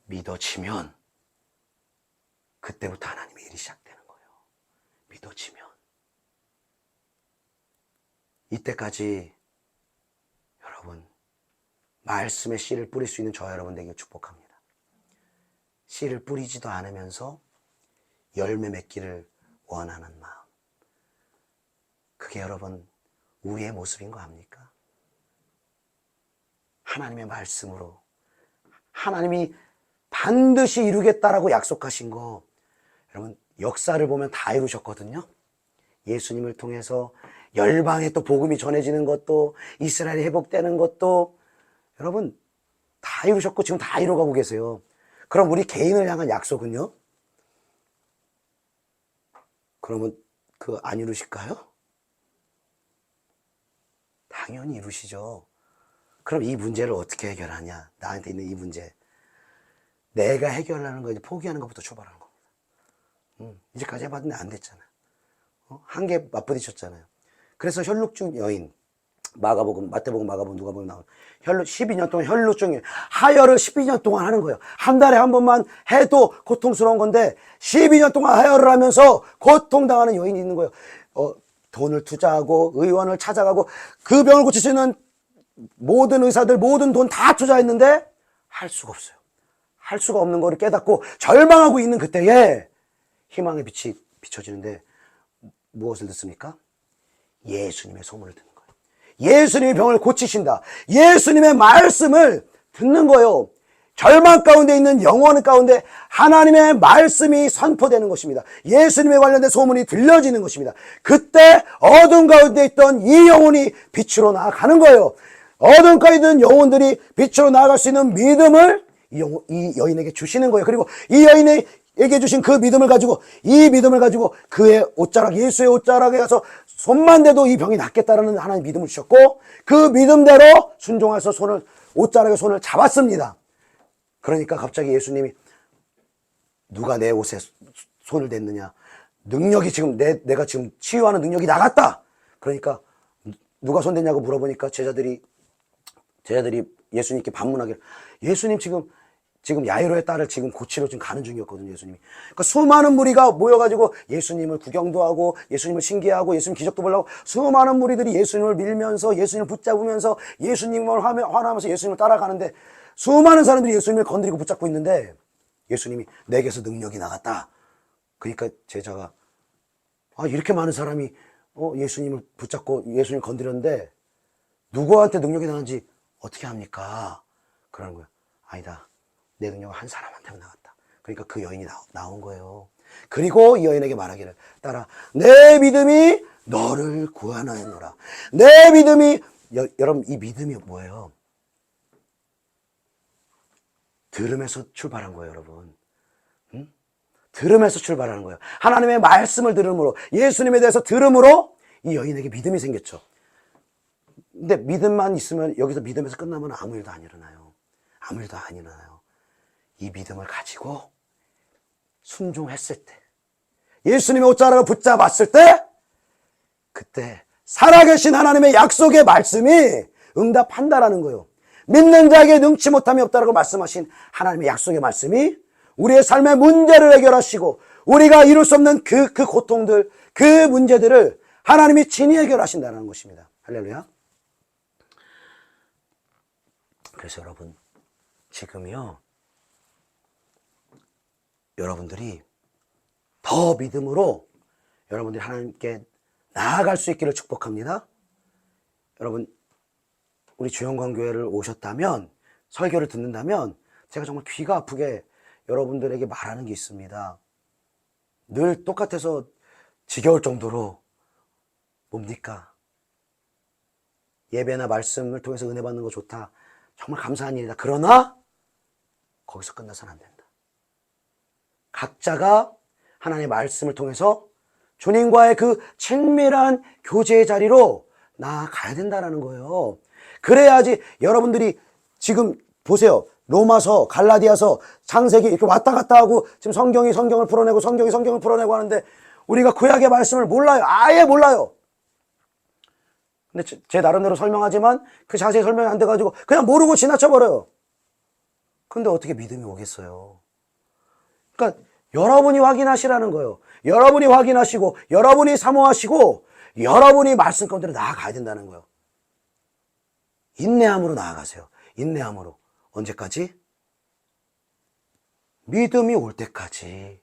믿어지면 그때부터 하나님의 일이 시작되는 거예요. 믿어지면. 이때까지 여러분, 말씀의 씨를 뿌릴 수 있는 저와 여러분 되길 축복합니다. 씨를 뿌리지도 않으면서 열매 맺기를 원하는 마음. 그게 여러분 우리의 모습인 거 압니까? 하나님의 말씀으로 하나님이 반드시 이루겠다라고 약속하신 거, 여러분 역사를 보면 다 이루셨거든요. 예수님을 통해서 열방에 또 복음이 전해지는 것도, 이스라엘이 회복되는 것도 여러분 다 이루셨고 지금 다 이루어가고 계세요. 그럼 우리 개인을 향한 약속은요? 그러면 안 이루실까요? 당연히 이루시죠. 그럼 이 문제를 어떻게 해결하냐? 나한테 있는 이 문제. 내가 해결하는 거 이제 포기하는 것부터 출발하는 겁니다. 이제까지 해봤는데 안 됐잖아요. 한계 맞부딪혔잖아요. 그래서 혈루증 여인, 마가복음, 마태복음, 마가복음, 누가복음 나오는 12년 동안 혈루증, 하혈을 12년 동안 하는 거예요. 한 달에 한 번만 해도 고통스러운 건데 12년 동안 하혈을 하면서 고통당하는 여인이 있는 거예요. 돈을 투자하고 의원을 찾아가고 그 병을 고칠 수 있는 모든 의사들, 모든 돈 다 투자했는데 할 수가 없어요. 할 수가 없는 거를 깨닫고 절망하고 있는 그때에 희망의 빛이 비춰지는데 무엇을 듣습니까? 예수님의 소문을 듣는 거예요. 예수님이 병을 고치신다. 예수님의 말씀을 듣는 거예요. 절망 가운데 있는 영혼 가운데 하나님의 말씀이 선포되는 것입니다. 예수님에 관련된 소문이 들려지는 것입니다. 그때 어둠 가운데 있던 이 영혼이 빛으로 나아가는 거예요. 어둠 가운데 있는 영혼들이 빛으로 나아갈 수 있는 믿음을 이 여인에게 주시는 거예요. 그리고 이 여인에게 주신 그 믿음을 가지고, 이 믿음을 가지고 그의 옷자락, 예수의 옷자락에 가서 손만 대도 이 병이 낫겠다라는 하나님의 믿음을 주셨고, 그 믿음대로 순종해서 옷자락에 손을 잡았습니다. 그러니까 갑자기 예수님이 누가 내 옷에 손을 댔느냐? 능력이 지금 내가 지금 치유하는 능력이 나갔다. 그러니까 누가 손 댔냐고 물어보니까 제자들이 예수님께 반문하기를, 예수님 지금 야이로의 딸을 지금 고치러 지금 가는 중이었거든요, 예수님이. 그러니까 수많은 무리가 모여가지고 예수님을 구경도 하고, 예수님을 신기하고, 예수님 기적도 보려고 수많은 무리들이 예수님을 밀면서, 예수님을 붙잡으면서, 예수님을 환호하면서 예수님을 따라가는데, 수많은 사람들이 예수님을 건드리고 붙잡고 있는데, 예수님이 내게서 능력이 나갔다. 그러니까 제자가, 이렇게 많은 사람이 예수님을 붙잡고 예수님을 건드렸는데, 누구한테 능력이 나는지 어떻게 합니까? 그러는 거예요. 아니다. 내 능력은 한 사람한테만 나갔다. 그러니까 그 여인이 나온 거예요. 그리고 이 여인에게 말하기를, 따라 내 믿음이 너를 구원하였노라. 내 믿음이, 여러분 이 믿음이 뭐예요? 들음에서 출발한 거예요, 여러분. 들음에서 출발하는 거예요. 하나님의 말씀을 들음으로, 예수님에 대해서 들음으로 이 여인에게 믿음이 생겼죠. 근데 믿음만 있으면, 여기서 믿음에서 끝나면 아무 일도 안 일어나요. 아무 일도 안 일어나요. 이 믿음을 가지고 순종했을 때, 예수님의 옷자락을 붙잡았을 때, 그때 살아계신 하나님의 약속의 말씀이 응답한다라는 거예요. 믿는 자에게 능치 못함이 없다라고 말씀하신 하나님의 약속의 말씀이 우리의 삶의 문제를 해결하시고, 우리가 이룰 수 없는 그 고통들, 그 문제들을 하나님이 친히 해결하신다는 것입니다. 할렐루야. 그래서 여러분, 지금요, 여러분들이 더 믿음으로 여러분들이 하나님께 나아갈 수 있기를 축복합니다. 여러분, 우리 주영광교회를 오셨다면, 설교를 듣는다면 제가 정말 귀가 아프게 여러분들에게 말하는 게 있습니다. 늘 똑같아서 지겨울 정도로, 뭡니까? 예배나 말씀을 통해서 은혜 받는 거 좋다. 정말 감사한 일이다. 그러나 거기서 끝나서는 안 된다. 각자가 하나님의 말씀을 통해서 주님과의 그 친밀한 교제의 자리로 나아가야 된다는 거예요. 그래야지. 여러분들이 지금 보세요. 로마서, 갈라디아서, 창세기 이렇게 왔다 갔다 하고 지금 성경이 성경을 풀어내고 성경이 성경을 풀어내고 하는데 우리가 구약의 말씀을 몰라요. 아예 몰라요. 근데 제 나름대로 설명하지만 그 자세히 설명이 안 돼가지고 그냥 모르고 지나쳐버려요. 근데 어떻게 믿음이 오겠어요? 그러니까 여러분이 확인하시라는 거예요. 여러분이 확인하시고 여러분이 사모하시고 여러분이 말씀 가운데로 나아가야 된다는 거예요. 인내함으로 나아가세요. 인내함으로. 언제까지? 믿음이 올 때까지.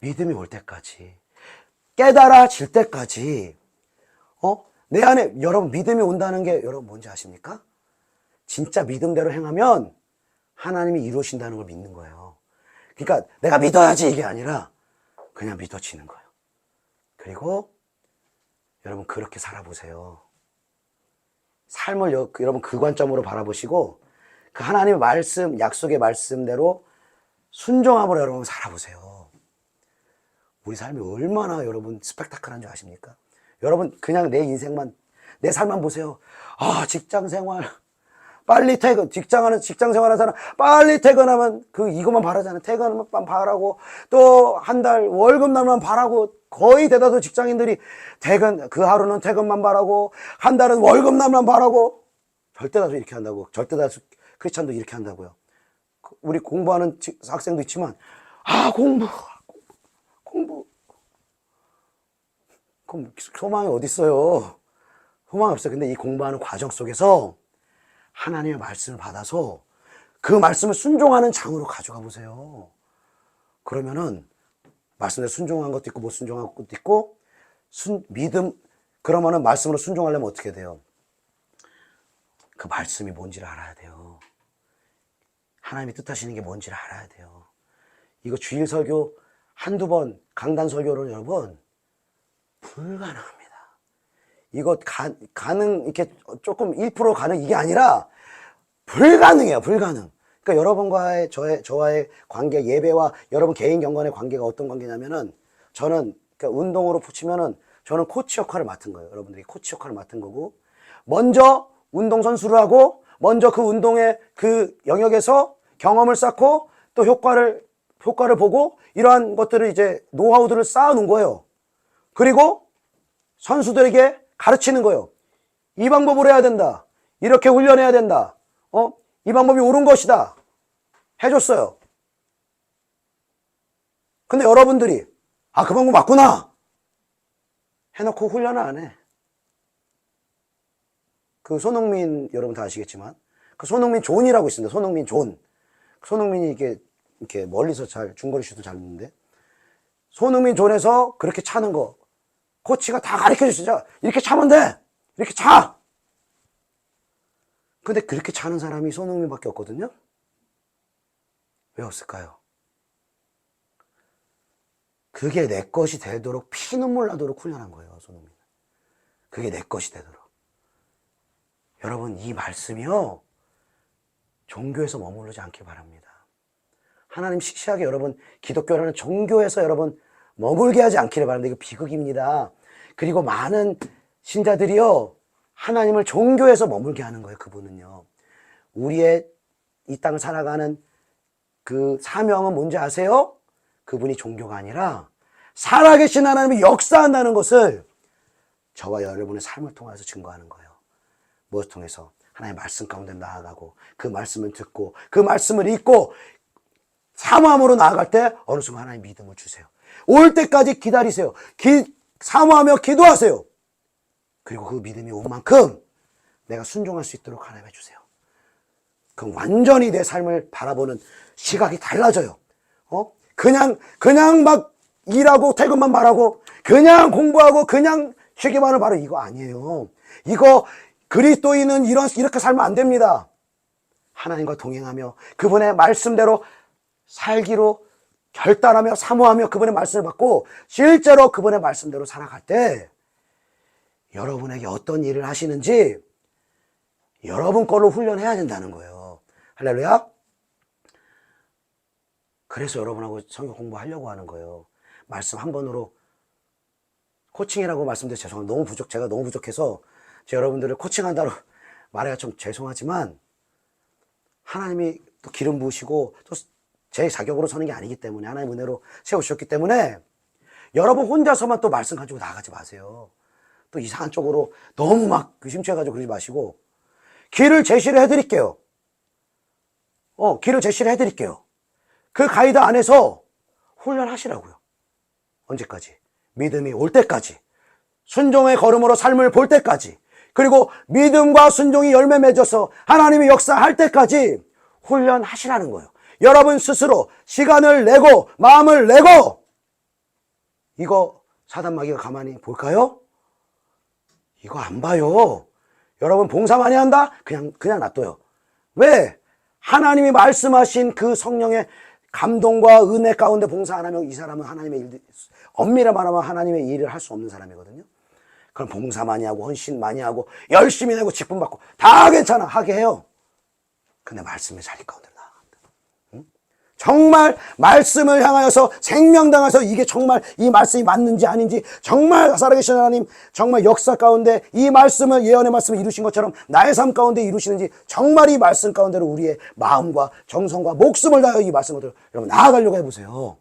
믿음이 올 때까지. 깨달아질 때까지. 내 안에 여러분 믿음이 온다는 게 여러분 뭔지 아십니까? 진짜 믿음대로 행하면 하나님이 이루신다는 걸 믿는 거예요. 그러니까 내가 믿어야지 이게 아니라 그냥 믿어지는 거예요. 그리고 여러분 그렇게 살아보세요. 삶을 여러분 그 관점으로 바라보시고 그 하나님의 말씀, 약속의 말씀대로 순종함으로 여러분 살아보세요. 우리 삶이 얼마나 여러분 스펙타클한 줄 아십니까? 여러분 그냥 내 인생만, 내 삶만 보세요. 아, 직장 생활 빨리 퇴근, 직장 생활하는 사람 빨리 퇴근하면 이것만 바라잖아요. 퇴근만 바라고 또 한 달 월급 날만 바라고 거의 대다수 직장인들이 그 하루는 퇴근만 바라고 한 달은 월급 날만 바라고 절대다수 이렇게 한다고. 절대다수 크리스찬도 이렇게 한다고요. 우리 공부하는 학생도 있지만 공부 그럼 소망이 어디 있어요? 소망이 없어요. 근데 이 공부하는 과정 속에서 하나님의 말씀을 받아서 그 말씀을 순종하는 장으로 가져가 보세요. 그러면은 말씀에 순종한 것도 있고 못 순종한 것도 있고 믿음. 그러면은 말씀으로 순종하려면 어떻게 돼요? 그 말씀이 뭔지를 알아야 돼요. 하나님이 뜻하시는 게 뭔지를 알아야 돼요. 이거 주일 설교 한두 번 강단 설교를 여러분 불가능합니다. 이거 이렇게 조금 1% 가능 이게 아니라 불가능해요. 불가능. 그러니까 여러분과의 저와의 관계, 예배와 여러분 개인 경건의 관계가 어떤 관계냐면은 저는 그러니까 운동으로 치면은 저는 코치 역할을 맡은 거예요. 여러분들이 코치 역할을 맡은 거고 먼저 운동선수를 하고 먼저 그 운동의 그 영역에서 경험을 쌓고 또 효과를 보고 이러한 것들을 이제 노하우들을 쌓아놓은 거예요. 그리고 선수들에게 가르치는 거예요. 이 방법으로 해야 된다. 이렇게 훈련해야 된다. 이 방법이 옳은 것이다. 해줬어요. 근데 여러분들이 그 방법 맞구나 해놓고 훈련을 안 해. 그 손흥민 여러분 다 아시겠지만 그 손흥민 존이라고 있습니다. 손흥민 존. 손흥민이 이렇게 멀리서 중거리 슛을 잘 넣는데 손흥민 존에서 그렇게 차는 거 코치가 다 가르쳐 주시죠. 이렇게 차면 돼. 이렇게 차. 근데 그렇게 차는 사람이 손흥민밖에 없거든요. 왜 없을까요? 그게 내 것이 되도록 피눈물 나도록 훈련한 거예요. 손흥민은. 그게 내 것이 되도록. 여러분 이 말씀이요 종교에서 머무르지 않길 바랍니다. 하나님 시시하게 여러분 기독교라는 종교에서 여러분 머물게 하지 않기를 바랍니다. 이거 비극입니다. 그리고 많은 신자들이요 하나님을 종교에서 머물게 하는 거예요. 그분은요 우리의 이 땅을 살아가는 그 사명은 뭔지 아세요? 그분이 종교가 아니라 살아계신 하나님이 역사한다는 것을 저와 여러분의 삶을 통해서 증거하는 거예요. 무엇을 통해서? 하나님의 말씀 가운데 나아가고 그 말씀을 듣고 그 말씀을 읽고 사모함으로 나아갈 때 어느 순간 하나님 믿음을 주세요. 올 때까지 기다리세요. 사모하며 기도하세요. 그리고 그 믿음이 온 만큼 내가 순종할 수 있도록 하나님 해주세요. 그럼 완전히 내 삶을 바라보는 시각이 달라져요. 그냥 막 일하고 퇴근만 바라고 그냥 공부하고 그냥 쉬기만을 바라고 이거 아니에요. 이거 그리스도인은 이렇게 살면 안 됩니다. 하나님과 동행하며 그분의 말씀대로 살기로 결단하며 사모하며 그분의 말씀을 받고 실제로 그분의 말씀대로 살아갈 때 여러분에게 어떤 일을 하시는지 여러분 걸로 훈련해야 된다는 거예요. 할렐루야. 그래서 여러분하고 성경 공부하려고 하는 거예요. 말씀 한 번으로 코칭이라고 말씀드려서 죄송합니다. 제가 너무 부족해서 제가 여러분들을 코칭한다고 말해야 좀 죄송하지만 하나님이 또 기름 부으시고 또 제 자격으로 서는 게 아니기 때문에 하나님 은혜로 세우셨기 때문에 여러분 혼자서만 또 말씀 가지고 나가지 마세요. 또 이상한 쪽으로 너무 막 심취해가지고 그러지 마시고 길을 제시를 해드릴게요. 길을 제시를 해드릴게요. 그 가이드 안에서 훈련하시라고요. 언제까지? 믿음이 올 때까지. 순종의 걸음으로 삶을 볼 때까지. 그리고 믿음과 순종이 열매 맺어서 하나님이 역사할 때까지 훈련하시라는 거예요. 여러분 스스로 시간을 내고 마음을 내고 이거 사단 마귀가 가만히 볼까요? 이거 안 봐요. 여러분 봉사 많이 한다? 그냥 놔둬요. 왜? 하나님이 말씀하신 그 성령의 감동과 은혜 가운데 봉사 안 하면 이 사람은 하나님의 일, 엄밀히 말하면 하나님의 일을 할 수 없는 사람이거든요. 그럼 봉사 많이 하고 헌신 많이 하고 열심히 내고 직분 받고 다 괜찮아 하게 해요. 근데 말씀의 자리 가운데 나간다. 응? 정말 말씀을 향하여서 생명당해서 이게 정말 이 말씀이 맞는지 아닌지 정말 살아계신 하나님 정말 역사 가운데 이 말씀을 예언의 말씀을 이루신 것처럼 나의 삶 가운데 이루시는지 정말 이 말씀 가운데로 우리의 마음과 정성과 목숨을 다하여 이 말씀을 여러분 나아가려고 해보세요.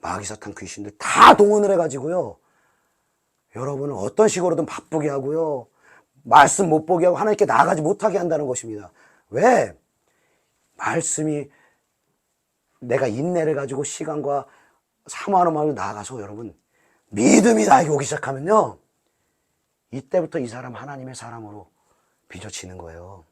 마귀 사탄 귀신들 다 동원을 해가지고요. 여러분은 어떤 식으로든 바쁘게 하고요. 말씀 못 보게 하고 하나님께 나아가지 못하게 한다는 것입니다. 왜? 말씀이 내가 인내를 가지고 시간과 사모하는 마음으로 나아가서 여러분 믿음이 나에게 오기 시작하면요. 이때부터 이 사람 하나님의 사람으로 빚어지는 거예요.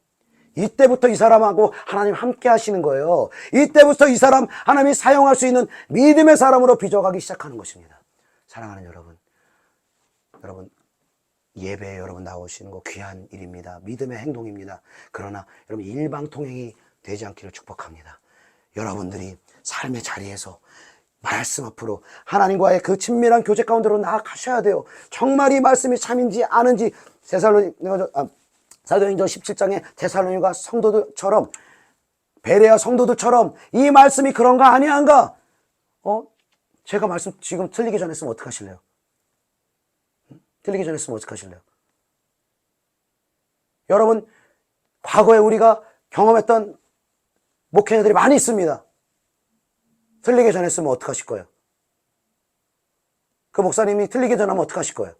이때부터 이 사람하고 하나님 함께 하시는 거예요. 이때부터 이 사람 하나님이 사용할 수 있는 믿음의 사람으로 빚어가기 시작하는 것입니다. 사랑하는 여러분, 예배에 여러분 나오시는 거 귀한 일입니다. 믿음의 행동입니다. 그러나 여러분 일방통행이 되지 않기를 축복합니다. 여러분들이 삶의 자리에서 말씀 앞으로 하나님과의 그 친밀한 교제 가운데로 나아가셔야 돼요. 정말 이 말씀이 참인지 아는지 사도행전 17장의 데살로니가 성도들처럼 베레아 성도들처럼 이 말씀이 그런가 아니한가? 제가 말씀 지금 틀리기 전에 했으면 어떡하실래요? 틀리기 전에 했으면 어떡하실래요? 여러분 과거에 우리가 경험했던 목회자들이 많이 있습니다. 틀리기 전에 했으면 어떡하실 거예요? 그 목사님이 틀리기 전에 하면 어떡하실 거예요?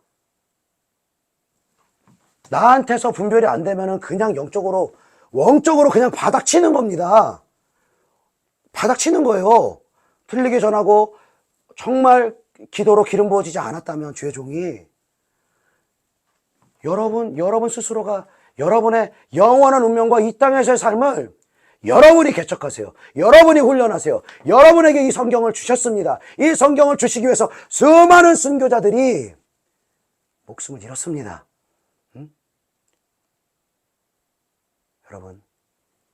나한테서 분별이 안 되면은 그냥 원적으로 그냥 바닥치는 겁니다. 바닥치는 거예요. 틀리기 전하고 정말 기도로 기름 부어지지 않았다면 주의 종이 여러분 스스로가 여러분의 영원한 운명과 이 땅에서의 삶을 여러분이 개척하세요. 여러분이 훈련하세요. 여러분에게 이 성경을 주셨습니다. 이 성경을 주시기 위해서 수많은 순교자들이 목숨을 잃었습니다. 여러분,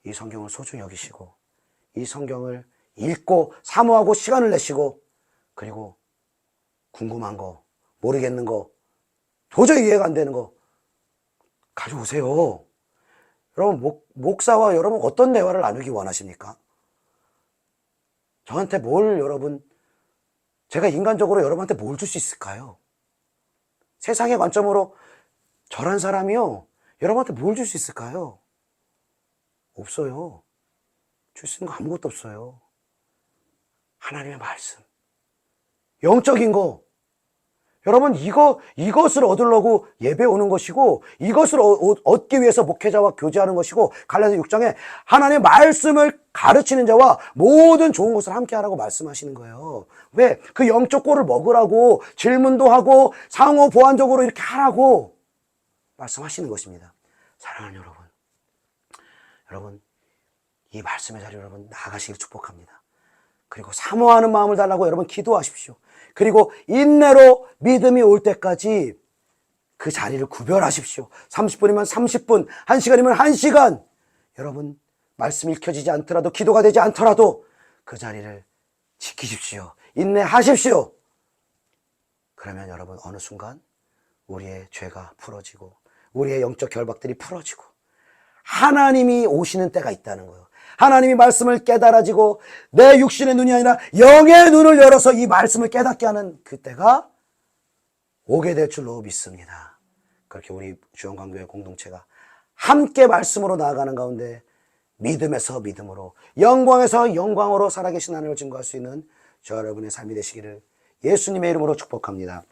이 성경을 소중히 여기시고 이 성경을 읽고 사모하고 시간을 내시고 그리고 궁금한 거, 모르겠는 거, 도저히 이해가 안 되는 거 가져오세요. 여러분, 목사와 여러분 어떤 대화를 나누기 원하십니까? 저한테 제가 인간적으로 여러분한테 뭘 줄 수 있을까요? 세상의 관점으로 저란 사람이요, 여러분한테 뭘 줄 수 있을까요? 없어요. 줄 수 있는 거 아무것도 없어요. 하나님의 말씀. 영적인 거. 여러분, 이것을 얻으려고 예배 오는 것이고, 이것을 얻기 위해서 목회자와 교제하는 것이고, 갈라디아 6장에 하나님의 말씀을 가르치는 자와 모든 좋은 것을 함께 하라고 말씀하시는 거예요. 왜? 그 영적 꼴을 먹으라고, 질문도 하고, 상호 보완적으로 이렇게 하라고 말씀하시는 것입니다. 사랑하는 여러분, 이 말씀의 자리로 여러분 나아가시길 축복합니다. 그리고 사모하는 마음을 달라고 여러분 기도하십시오. 그리고 인내로 믿음이 올 때까지 그 자리를 구별하십시오. 30분이면 30분, 1시간이면 1시간. 여러분, 말씀이 읽혀지지 않더라도, 기도가 되지 않더라도 그 자리를 지키십시오. 인내하십시오. 그러면 여러분 어느 순간 우리의 죄가 풀어지고 우리의 영적 결박들이 풀어지고 하나님이 오시는 때가 있다는 거예요. 하나님이 말씀을 깨달아지고 내 육신의 눈이 아니라 영의 눈을 열어서 이 말씀을 깨닫게 하는 그때가 오게 될 줄로 믿습니다. 그렇게 우리 주영광교회 공동체가 함께 말씀으로 나아가는 가운데 믿음에서 믿음으로, 영광에서 영광으로 살아계신 하나님을 증거할 수 있는 저 여러분의 삶이 되시기를 예수님의 이름으로 축복합니다.